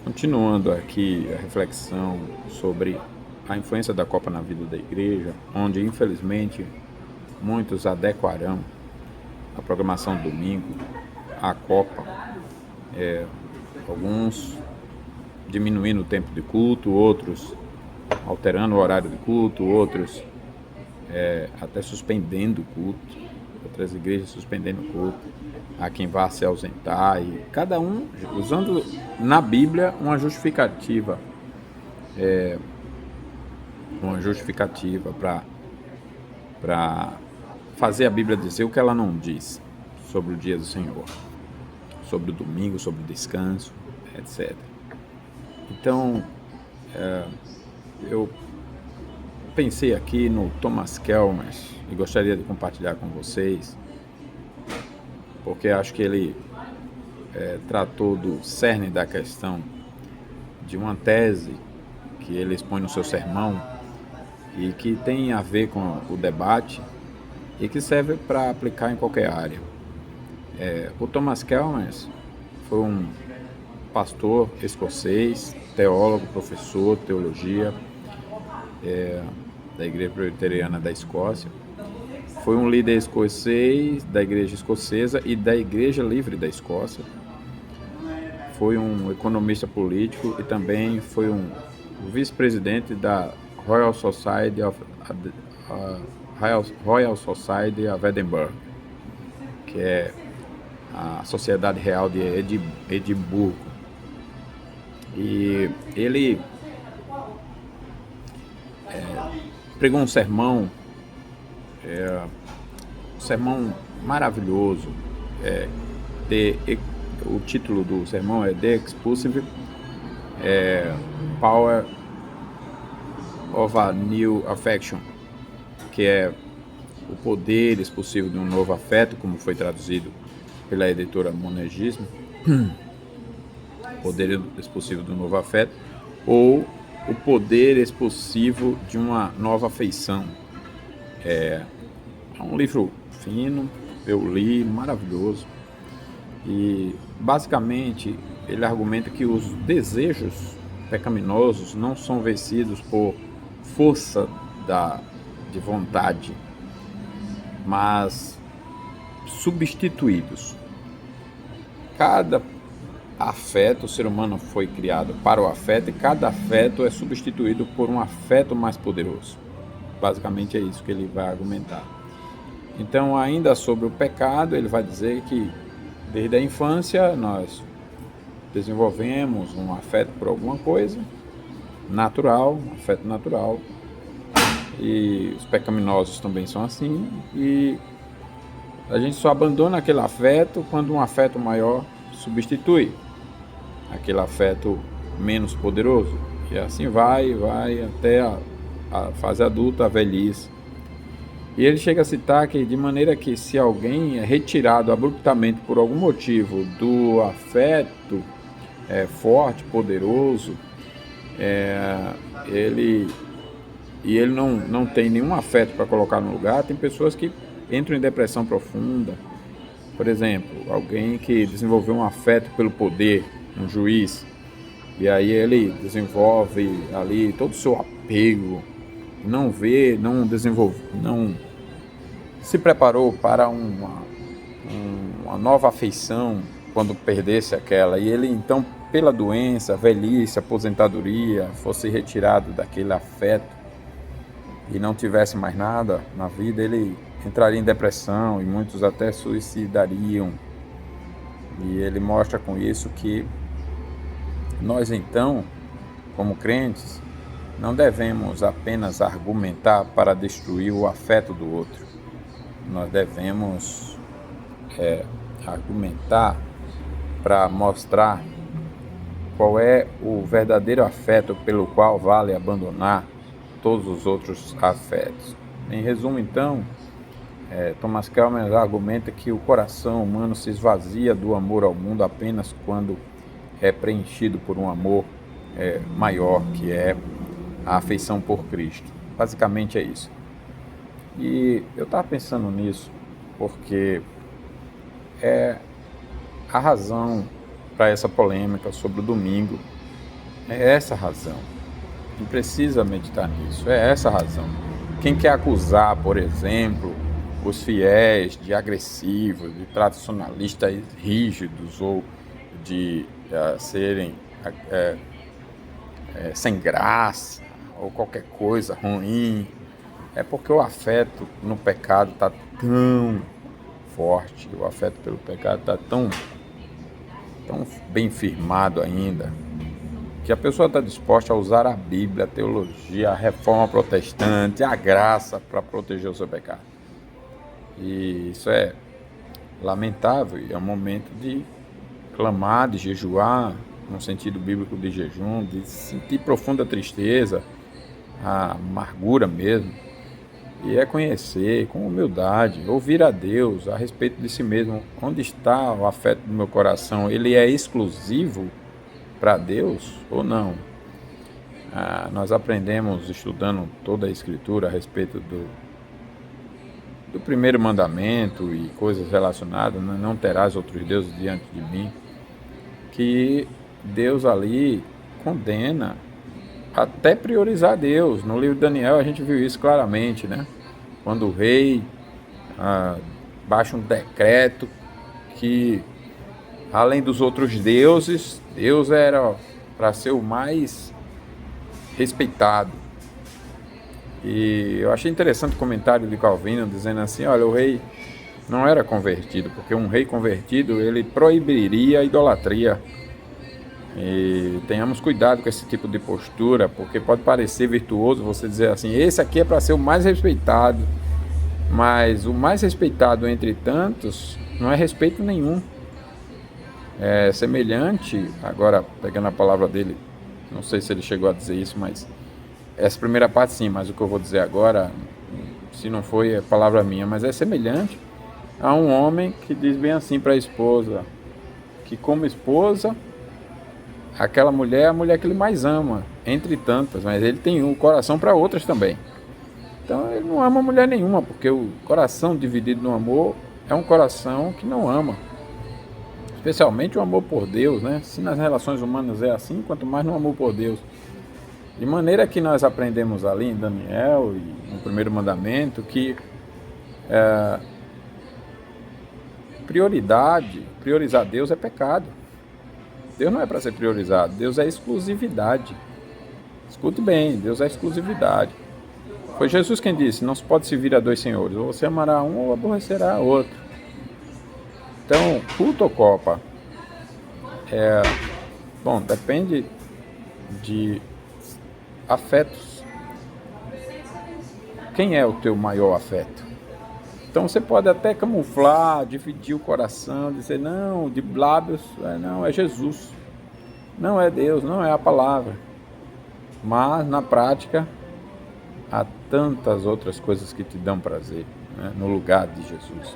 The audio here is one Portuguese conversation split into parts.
Continuando aqui a reflexão sobre a influência da Copa na vida da igreja, onde infelizmente muitos adequarão a programação do domingo à Copa, alguns diminuindo o tempo de culto, outros alterando o horário de culto, outros até suspendendo o culto, outras igrejas suspendendo o culto, há quem vá se ausentar, e cada um usando na Bíblia uma justificativa para fazer a Bíblia dizer o que ela não diz sobre o dia do Senhor, sobre o domingo, sobre o descanso, etc. Então, eu pensei aqui no Thomas Chalmers e gostaria de compartilhar com vocês, porque acho que ele tratou do cerne da questão de uma tese que ele expõe no seu sermão e que tem a ver com o debate e que serve para aplicar em qualquer área. O Thomas Chalmers foi um pastor escocês, teólogo, professor de teologia da Igreja Presbiteriana da Escócia. Foi um líder escocês da Igreja Escocesa e da Igreja Livre da Escócia. Foi um economista político e também foi um vice-presidente da Royal Society of Edinburgh, que é a Sociedade Real de Edimburgo. E ele pregou um sermão maravilhoso. O título do sermão é The Expulsive Power of a New Affection, que é o poder expulsivo de um novo afeto, como foi traduzido pela editora Monergismo, poder expulsivo de um novo afeto, ou o poder expulsivo de uma nova afeição. É um livro fino, eu li, maravilhoso, e basicamente ele argumenta que os desejos pecaminosos não são vencidos por força de vontade, mas substituídos. Cada afeto, o ser humano foi criado para o afeto, e cada afeto é substituído por um afeto mais poderoso. Basicamente é isso que ele vai argumentar. Então, ainda sobre o pecado, ele vai dizer que desde a infância nós desenvolvemos um afeto por alguma coisa natural, um afeto natural, e os pecaminosos também são assim, e a gente só abandona aquele afeto quando um afeto maior substitui aquele afeto menos poderoso, e assim vai até a fase adulta, a velhice. E ele chega a citar que, de maneira que, se alguém é retirado abruptamente por algum motivo do afeto forte, poderoso, ele não tem nenhum afeto para colocar no lugar, tem pessoas que entram em depressão profunda. Por exemplo, alguém que desenvolveu um afeto pelo poder, um juiz, e aí ele desenvolve ali todo o seu apego, não se preparou para uma nova afeição quando perdesse aquela, e ele então, pela doença, velhice, aposentadoria, fosse retirado daquele afeto e não tivesse mais nada na vida, ele entraria em depressão e muitos até suicidariam. E ele mostra com isso que nós então, como crentes, não devemos apenas argumentar para destruir o afeto do outro. Nós devemos argumentar para mostrar qual é o verdadeiro afeto pelo qual vale abandonar todos os outros afetos. Em resumo, então, Thomas Chalmers argumenta que o coração humano se esvazia do amor ao mundo apenas quando é preenchido por um amor maior, que é a afeição por Cristo. Basicamente é isso. E eu estava pensando nisso porque a razão para essa polêmica sobre o domingo É essa a razão. Não precisa meditar nisso. É essa a razão. Quem quer acusar, por exemplo, os fiéis de agressivos, de tradicionalistas rígidos ou de serem sem graça ou qualquer coisa ruim, é porque o afeto no pecado está tão forte, o afeto pelo pecado está tão bem firmado ainda, que a pessoa está disposta a usar a Bíblia, a teologia, a reforma protestante, a graça para proteger o seu pecado. E isso é lamentável, e é um momento de clamar, de jejuar, no sentido bíblico de jejum, de sentir profunda tristeza, a amargura mesmo, e é conhecer com humildade, ouvir a Deus a respeito de si mesmo. Onde está o afeto do meu coração? Ele é exclusivo para Deus ou não? Nós aprendemos estudando toda a Escritura a respeito do primeiro mandamento e coisas relacionadas, né? Não terás outros deuses diante de mim, que Deus ali condena até priorizar Deus. No livro de Daniel a gente viu isso claramente, né? Quando o rei baixa um decreto que, além dos outros deuses, Deus era para ser o mais respeitado. E eu achei interessante o comentário de Calvino dizendo assim: olha, o rei não era convertido, porque um rei convertido ele proibiria a idolatria. E tenhamos cuidado com esse tipo de postura, porque pode parecer virtuoso você dizer assim: esse aqui é para ser o mais respeitado, mas o mais respeitado entre tantos não é respeito nenhum. É semelhante, agora pegando a palavra dele, não sei se ele chegou a dizer isso, mas essa primeira parte sim, mas o que eu vou dizer agora, se não foi a palavra minha, mas é semelhante a um homem que diz bem assim para a esposa, que como esposa aquela mulher é a mulher que ele mais ama, entre tantas, mas ele tem um coração para outras também. Então ele não ama mulher nenhuma, porque o coração dividido no amor é um coração que não ama. Especialmente o amor por Deus, né? Se nas relações humanas é assim, quanto mais no amor por Deus. De maneira que nós aprendemos ali em Daniel e no primeiro mandamento que priorizar Deus é pecado. Deus não é para ser priorizado, Deus é exclusividade. Escute bem, Deus é exclusividade. Foi Jesus quem disse: não se pode servir a dois senhores, ou você amará um ou aborrecerá outro. Então, culto ou copa? Bom, depende de afetos. Quem é o teu maior afeto? Então você pode até camuflar, dividir o coração, dizer não, de lábios, não, é Jesus, não é Deus, não é a palavra. Mas na prática há tantas outras coisas que te dão prazer, né, no lugar de Jesus.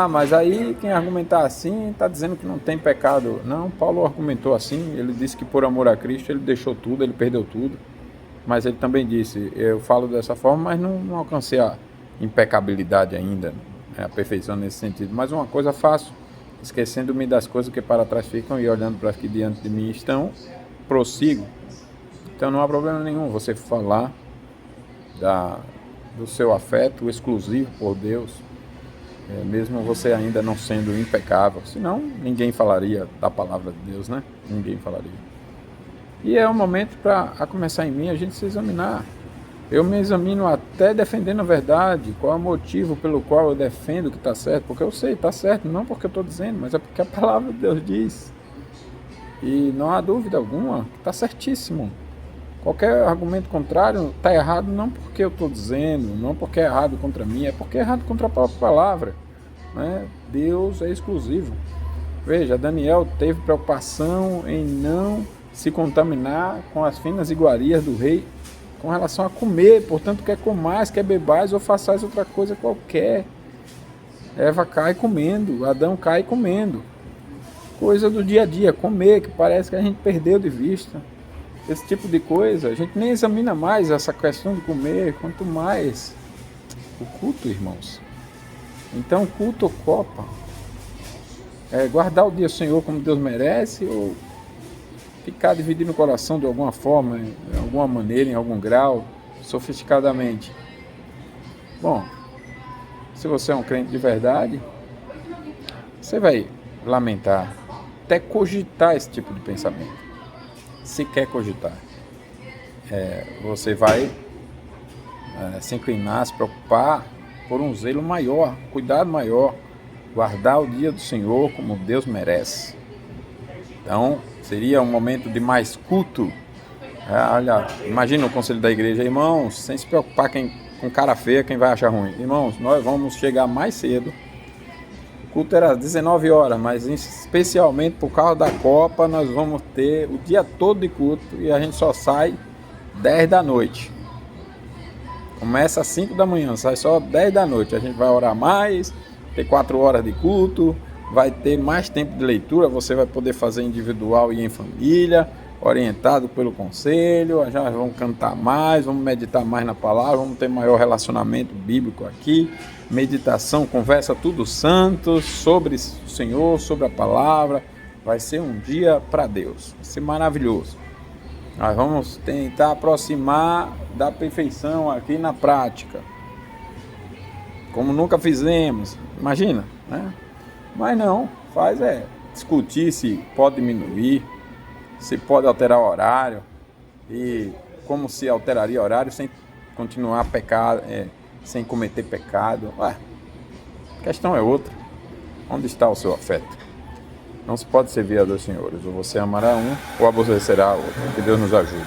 Mas aí quem argumentar assim está dizendo que não tem pecado. Não, Paulo argumentou assim, ele disse que por amor a Cristo ele deixou tudo, ele perdeu tudo. Mas ele também disse: eu falo dessa forma, mas não alcancei a impecabilidade ainda, a perfeição nesse sentido. Mas uma coisa faço, esquecendo-me das coisas que para trás ficam e olhando para as que diante de mim estão, prossigo. Então não há problema nenhum você falar do seu afeto exclusivo por Deus, mesmo você ainda não sendo impecável. Senão ninguém falaria da palavra de Deus, né? Ninguém falaria. E é um momento para, a começar em mim, a gente se examinar. Eu me examino até defendendo a verdade, qual é o motivo pelo qual eu defendo que está certo, porque eu sei, está certo, não porque eu estou dizendo, mas é porque a palavra de Deus diz. E não há dúvida alguma que está certíssimo. Qualquer argumento contrário está errado, não porque eu estou dizendo, não porque é errado contra mim, é porque é errado contra a própria palavra, né? Deus é exclusivo. Veja, Daniel teve preocupação em não se contaminar com as finas iguarias do rei com relação a comer, portanto quer comais, quer bebais ou façais outra coisa qualquer. Eva cai comendo, Adão cai comendo. Coisa do dia a dia, comer, que parece que a gente perdeu de vista. Esse tipo de coisa, a gente nem examina mais essa questão de comer, quanto mais o culto, irmãos. Então, culto ou copa? Guardar o dia do Senhor como Deus merece ou ficar dividindo o coração de alguma forma, de alguma maneira, em algum grau, sofisticadamente. Bom, se você é um crente de verdade, você vai lamentar, até cogitar esse tipo de pensamento. Se quer cogitar, você vai se inclinar, se preocupar por um zelo maior, cuidado maior, guardar o dia do Senhor como Deus merece. Então, seria um momento de mais culto. Olha, imagina o conselho da igreja, irmãos, sem se preocupar com cara feia, quem vai achar ruim. Irmãos, nós vamos chegar mais cedo. O culto era às 19 horas, mas especialmente por causa da Copa, nós vamos ter o dia todo de culto e a gente só sai 10 da noite. Começa às 5 da manhã, sai só 10 da noite. A gente vai orar mais, ter 4 horas de culto, vai ter mais tempo de leitura, você vai poder fazer individual e em família, orientado pelo conselho, já vamos cantar mais, vamos meditar mais na palavra, vamos ter maior relacionamento bíblico aqui, meditação, conversa tudo santo, sobre o Senhor, sobre a palavra. Vai ser um dia para Deus, vai ser maravilhoso. Nós vamos tentar aproximar da perfeição aqui na prática, como nunca fizemos, imagina, né? Mas não, faz discutir se pode diminuir, se pode alterar o horário e como se alteraria o horário sem continuar pecado, sem cometer pecado. A questão é outra. Onde está o seu afeto? Não se pode servir a dois senhores. Ou você amará um ou aborrecerá outro. Que Deus nos ajude.